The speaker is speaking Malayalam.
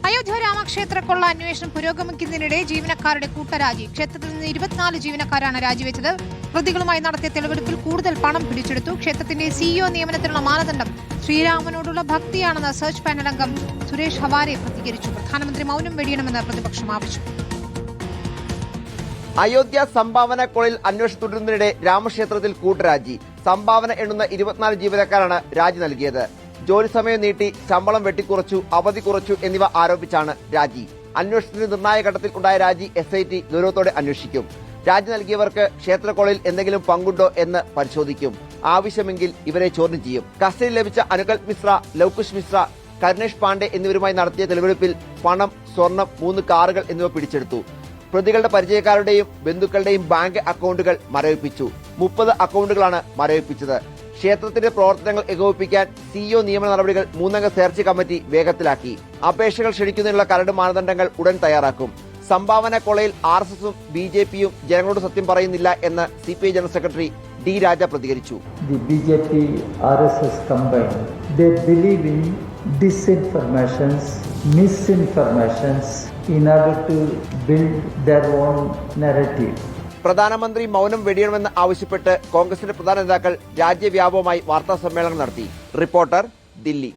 അയോധ്യ രാമക്ഷേത്ര കൊള്ള അന്വേഷണം പുരോഗമിക്കുന്നതിനിടെ ജീവനക്കാരുടെ കൂട്ടരാജി. ക്ഷേത്രത്തിൽ നിന്ന് 24 ജീവനക്കാരാണ് രാജിവെച്ചത്. പ്രതികളുമായി നടത്തിയ തെളിവെടുപ്പിൽ കൂടുതൽ പണം പിടിച്ചെടുത്തു. ക്ഷേത്രത്തിന്റെ സിഇഒ നിയമനത്തിനുള്ള മാനദണ്ഡം ശ്രീരാമനോടുള്ള ഭക്തിയാണെന്ന് സെർച്ച് പാനൽ അംഗം സുരേഷ് ഹവാരെ പ്രതികരിച്ചു. പ്രധാനമന്ത്രി മൗനം വെടിയണമെന്ന് പ്രതിപക്ഷം ആവശ്യപ്പെട്ടു. അയോധ്യ സംഭാവന കൊള്ളയിൽ അന്വേഷണം തുടരുന്നതിനിടെ രാമക്ഷേത്രത്തിൽ കൂട്ടരാജി. സംഭാവന എണ്ണുന്ന 24 ജീവനക്കാരാണ് രാജി നൽകിയത്. ജോലി സമയം നീട്ടി, ശമ്പളം വെട്ടിക്കുറച്ചു, അവധി കുറച്ചു എന്നിവ ആരോപിച്ചാണ് രാജി. അന്വേഷണത്തിന്റെ നിർണായക ഘട്ടത്തിൽ ഉണ്ടായ രാജി SIT ഗൗരവത്തോടെ അന്വേഷിക്കും. രാജി നൽകിയവർക്ക് ക്ഷേത്രക്കൊള്ളയിൽ എന്തെങ്കിലും പങ്കുണ്ടോ എന്ന് പരിശോധിക്കും. ആവശ്യമെങ്കിൽ ഇവരെ ചോദ്യം ചെയ്യും. കസ്റ്റഡിയിൽ ലഭിച്ച അനുകൽപ് മിശ്ര, ലവ്കുശ് മിശ്ര, കരുണേഷ് പാണ്ഡെ എന്നിവരുമായി നടത്തിയ തെളിവെടുപ്പിൽ പണം, സ്വർണം, 3 കാറുകൾ എന്നിവ പിടിച്ചെടുത്തു. പ്രതികളുടെ പരിചയക്കാരുടെയും ബന്ധുക്കളുടെയും ബാങ്ക് അക്കൗണ്ടുകൾ മരവിപ്പിച്ചു. 30 അക്കൗണ്ടുകളാണ് മരവിപ്പിച്ചത്. ക്ഷേത്രത്തിന്റെ പ്രവർത്തനങ്ങൾ ഏകോപിപ്പിക്കാൻ സിഇഒ നിയമന നടപടികൾ 3-അംഗ സെർച്ച് കമ്മിറ്റി വേഗത്തിലാക്കി. അപേക്ഷകൾ ക്ഷണിക്കുന്നതിനുള്ള കരട് മാനദണ്ഡങ്ങൾ ഉടൻ തയ്യാറാക്കും. സംഭാവന കൊള്ളയിൽ RSSും BJPയും ജനങ്ങളോട് സത്യം പറയുന്നില്ല എന്ന് CPI ജനറൽ സെക്രട്ടറി D. രാജ പ്രതികരിച്ചു. The BJP RSS combined, they believe in disinformations, misinformations in order to build their own narrative. പ്രധാനമന്ത്രി മൗനം വെടിയണമെന്ന് ആവശ്യപ്പെട്ട് കോൺഗ്രസിന്റെ പ്രധാന നേതാക്കൾ രാജ്യവ്യാപകമായി വാർത്താ സമ്മേളനം നടത്തി. റിപ്പോർട്ടർ, ദില്ലി.